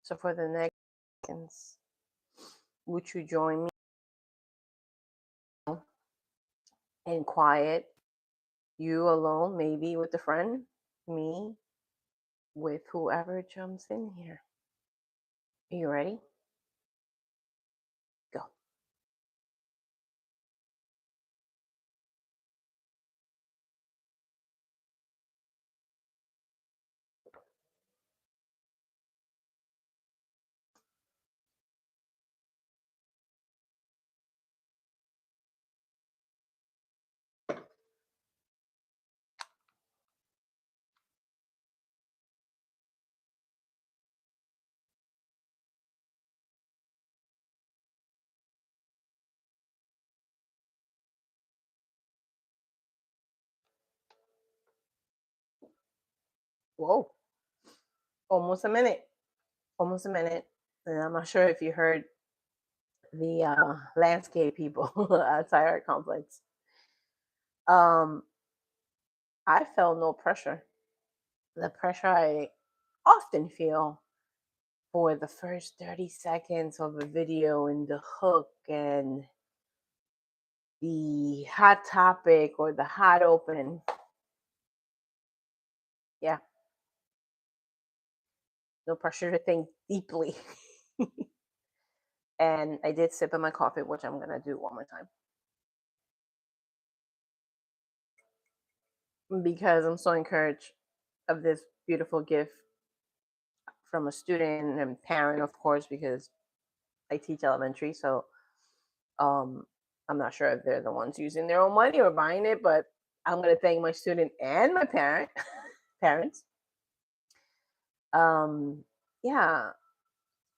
So for the next seconds, would you join me in quiet? You alone, maybe with a friend, me with whoever jumps in here. Are you ready? Go. Whoa, almost a minute. Almost a minute. And I'm not sure if you heard the landscape people outside our complex. I felt no pressure. The pressure I often feel for the first 30 seconds of a video and the hook and the hot topic or the hot open. Yeah, no pressure to think deeply. And I did sip of my coffee, which I'm going to do one more time. Because I'm so encouraged of this beautiful gift from a student and parent, of course, because I teach elementary. So I'm not sure if they're the ones using their own money or buying it, but I'm going to thank my student and my parents. Yeah,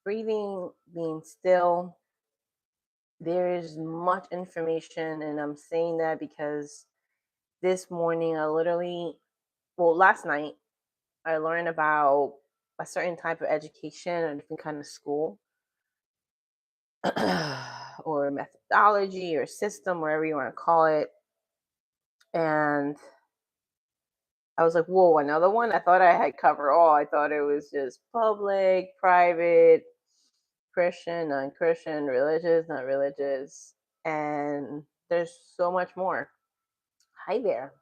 breathing, being still. There is much information, and I'm saying that because this morning last night, I learned about a certain type of education, a different kind of school, or methodology or system, wherever you want to call it. And I was like, whoa, another one? I thought I had covered all. I thought it was just public, private, Christian, non-Christian, religious, not religious. And there's so much more. Hi there,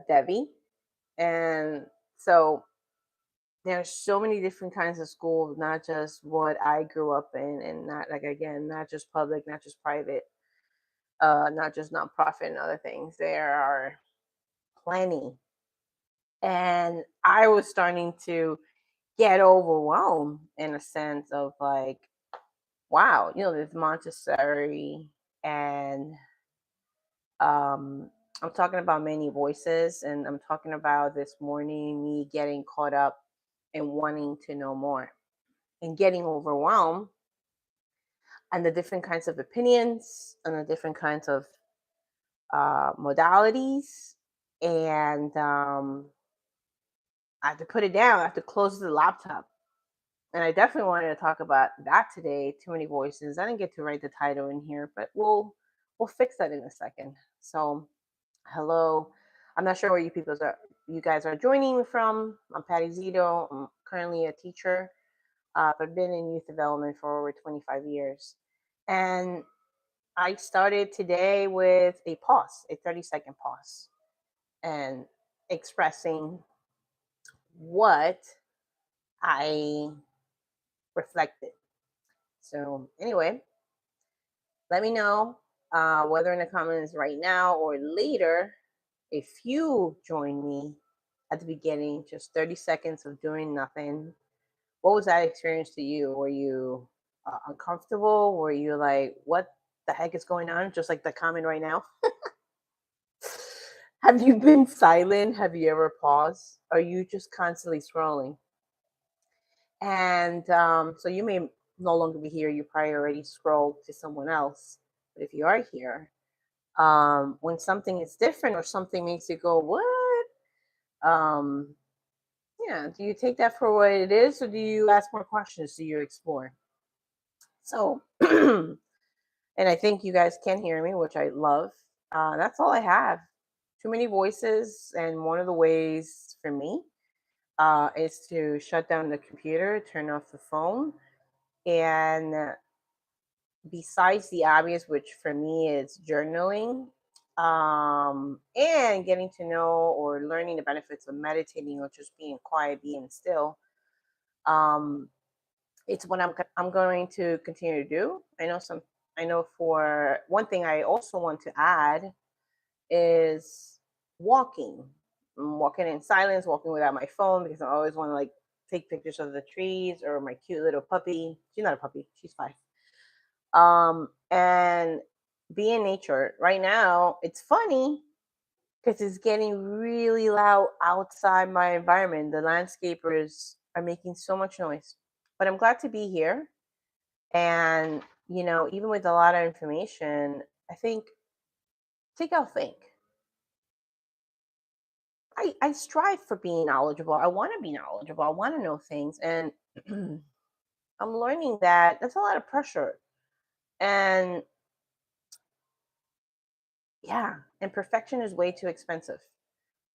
Debbie. And so there's so many different kinds of schools, not just what I grew up in, and not just public, not just private, not just nonprofit and other things. There are plenty. And I was starting to get overwhelmed in a sense of like, wow, there's Montessori and I'm talking about many voices, and I'm talking about this morning me getting caught up and wanting to know more and getting overwhelmed and the different kinds of opinions and the different kinds of modalities. And I have to put it down. I have to close the laptop. And I definitely wanted to talk about that today. Too many voices. I didn't get to write the title in here, but we'll fix that in a second. So, hello. I'm not sure where you guys are joining me from. I'm Patty Zito. I'm currently a teacher. I've been in youth development for over 25 years. And I started today with a 30-second pause, and expressing what I reflected. So, anyway, let me know whether in the comments right now or later if you join me at the beginning, just 30 seconds of doing nothing. What was that experience to you? Were you uncomfortable? Were you like, what the heck is going on? Just like the comment right now. Have you been silent? Have you ever paused? Are you just constantly scrolling? And so you may no longer be here. You probably already scrolled to someone else. But if you are here, when something is different or something makes you go, what? Yeah, do you take that for what it is, or do you ask more questions? Do you explore? So, and I think you guys can hear me, which I love. That's all I have. Too many voices, and one of the ways for me is to shut down the computer, turn off the phone, and besides the obvious, which for me is journaling, and getting to know or learning the benefits of meditating or just being quiet, being still, um, it's what I'm going to continue to do. I know for one thing I also want to add is walking. Walking in silence, walking without my phone because I always want to like take pictures of the trees or my cute little puppy. She's not a puppy, she's 5. And be in nature. Right now, it's funny because it's getting really loud outside my environment. The landscapers are making so much noise. But I'm glad to be here. And, even with a lot of information, I think take out think. I strive for being knowledgeable. I want to be knowledgeable. I want to know things. And I'm learning that that's a lot of pressure. And yeah, and perfection is way too expensive.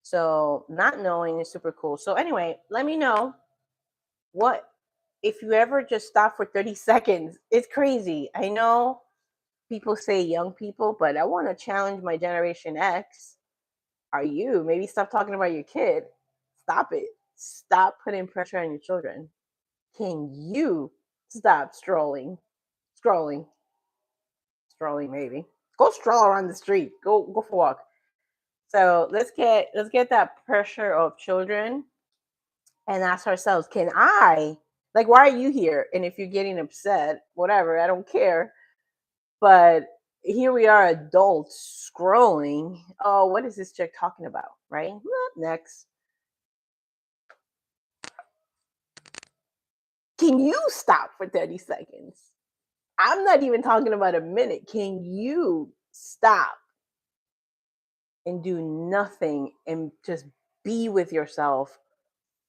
So not knowing is super cool. So anyway, let me know what if you ever just stop for 30 seconds. It's crazy. I know people say young people, but I want to challenge my generation X. Are you? Maybe stop talking about your kid. Stop it. Stop putting pressure on your children. Can you stop Scrolling, maybe. Go stroll around the street. Go for a walk. So let's get that pressure of children and ask ourselves, can I, like, why are you here? And if you're getting upset, whatever, I don't care. But here we are, adults scrolling. Oh, what is this chick talking about? Right? Next. Can you stop for 30 seconds? I'm not even talking about a minute. Can you stop and do nothing and just be with yourself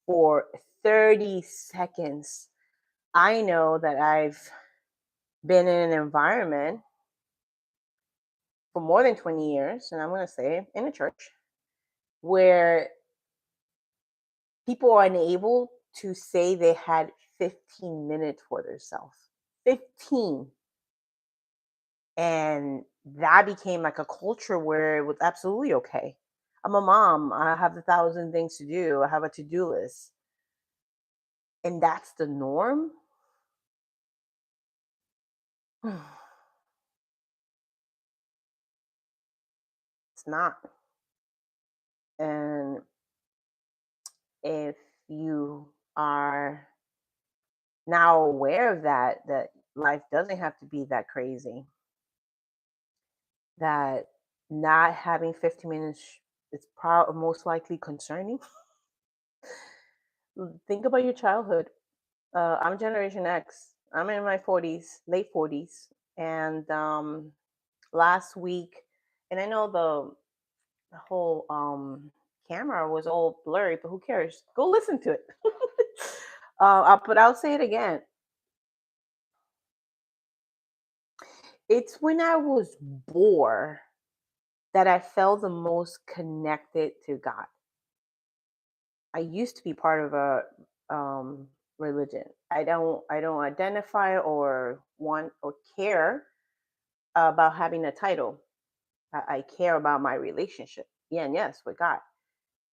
for 30 seconds? I know that I've been in an environment for more than 20 years, and I'm going to say in a church, where people are unable to say they had 15 minutes for themselves. 15. And that became like a culture where it was absolutely okay. I'm a mom. I have 1,000 things to do. I have a to-do list. And that's the norm. It's not. And if you are now aware of that life doesn't have to be that crazy, that not having 15 minutes is most likely concerning. Think about your childhood. I'm Generation X. I'm in my 40s, late 40s, and last week, and I know the whole camera was all blurry, but who cares? Go listen to it. But I'll say it again. It's when I was bored that I felt the most connected to God. I used to be part of a religion. I don't identify or want or care about having a title. I care about my relationship. Yeah, and yes, with God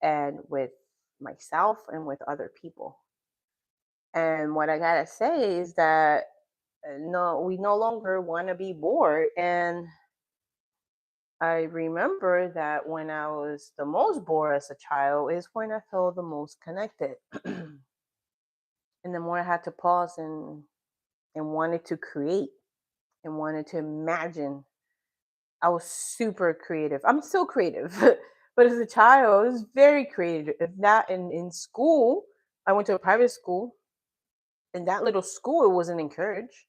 and with myself and with other people. And what I gotta say is that no, we no longer want to be bored. And I remember that when I was the most bored as a child is when I felt the most connected. And the more I had to pause and wanted to create and wanted to imagine, I was super creative. I'm still creative, but as a child, I was very creative. If not in school, I went to a private school. In that little school, it wasn't encouraged.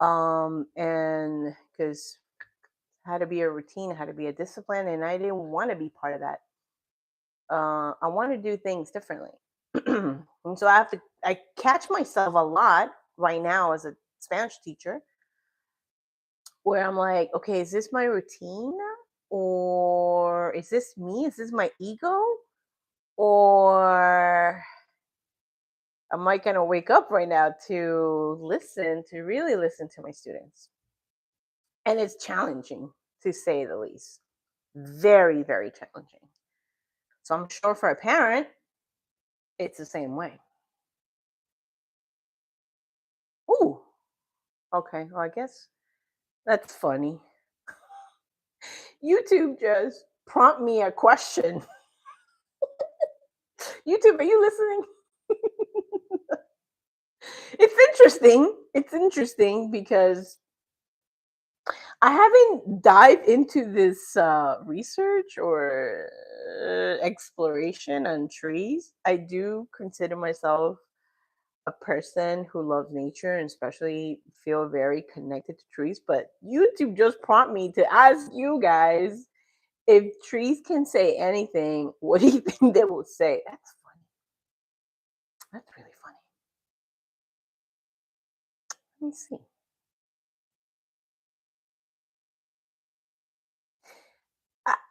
And because had to be a routine, had to be a discipline, and I didn't want to be part of that. I want to do things differently. And so I catch myself a lot right now as a Spanish teacher where I'm like, okay, is this my routine? Or is this me? Is this my ego? Or I might kind of wake up right now to really listen to my students. And it's challenging to say the least. Very, very challenging. So I'm sure for a parent, it's the same way. Ooh, okay. Well, I guess that's funny. YouTube just prompt me a question. YouTube, are you listening? It's interesting. It's interesting because I haven't dived into this research or exploration on trees. I do consider myself a person who loves nature and especially feel very connected to trees. But YouTube just prompt me to ask you guys if trees can say anything. What do you think they will say? That's funny. That's really funny. Let me see.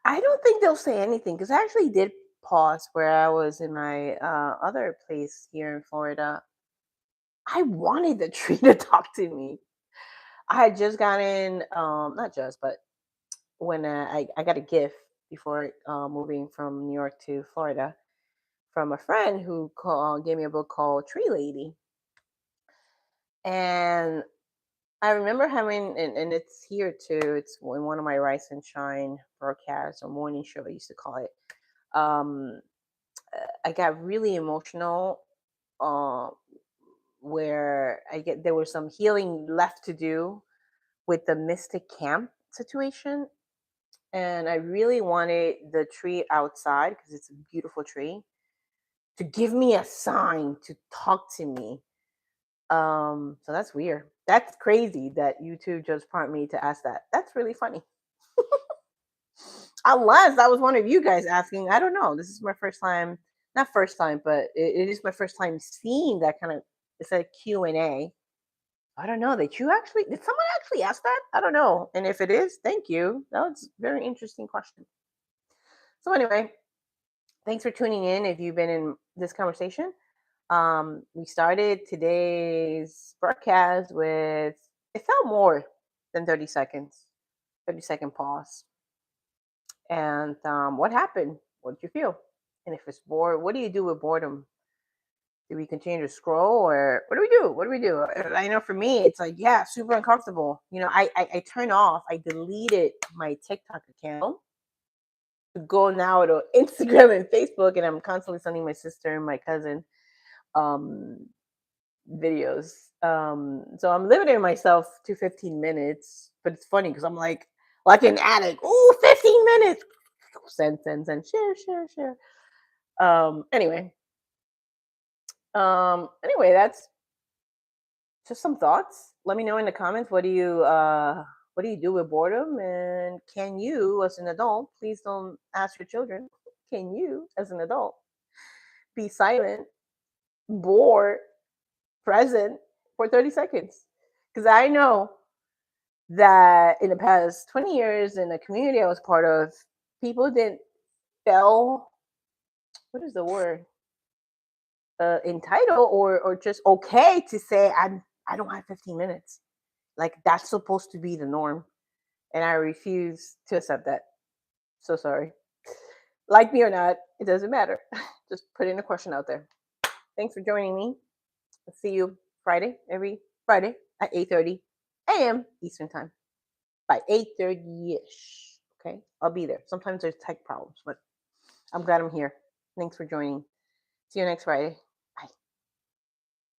I don't think they'll say anything because I actually did pause where I was in my other place here in Florida. I wanted the tree to talk to me. I had just gotten, not just, but when I got a gift before moving from New York to Florida from a friend who gave me a book called Tree Lady. And I remember having, and it's here too, it's in one of my Rise and Shine broadcasts or morning show, I used to call it. Um, I got really emotional uh, where there was some healing left to do with the Mystic Camp situation. And I really wanted the tree outside because it's a beautiful tree to give me a sign to talk to me. So that's weird. That's crazy that you two just prompt me to ask that. That's really funny. Unless that was one of you guys asking, I don't know. This is my first time, not first time, but it is my first time seeing that kind of. It's a Q and A. I don't know. Did someone actually ask that? I don't know. And if it is, thank you. That was a very interesting question. So anyway, thanks for tuning in. If you've been in this conversation, we started today's broadcast with it felt more than 30 seconds, 30-second pause. And what happened? What did you feel? And if it's bored, what do you do with boredom? Do we continue to scroll or what do we do? What do we do? I know for me, it's like, yeah, super uncomfortable. I turn off, I deleted my TikTok account to go now to Instagram and Facebook, and I'm constantly sending my sister and my cousin um, videos. So I'm limiting myself to 15 minutes, but it's funny because I'm like an addict. Ooh, 15 minutes. Send, share. Anyway, that's just some thoughts. Let me know in the comments what do you do with boredom, and can you as an adult, please don't ask your children, can you as an adult be silent, bored, present for 30 seconds? Because I know that in the past 20 years in the community I was part of, people didn't feel, what is the word, entitled or just okay to say I don't have 15 minutes. Like that's supposed to be the norm, and I refuse to accept that. So sorry. Like me or not, it doesn't matter. Just putting a question out there. Thanks for joining me. I'll see you every Friday at 8:30 a.m. Eastern Time. By 8:30ish. Okay, I'll be there. Sometimes there's tech problems, but I'm glad I'm here. Thanks for joining. See you next Friday.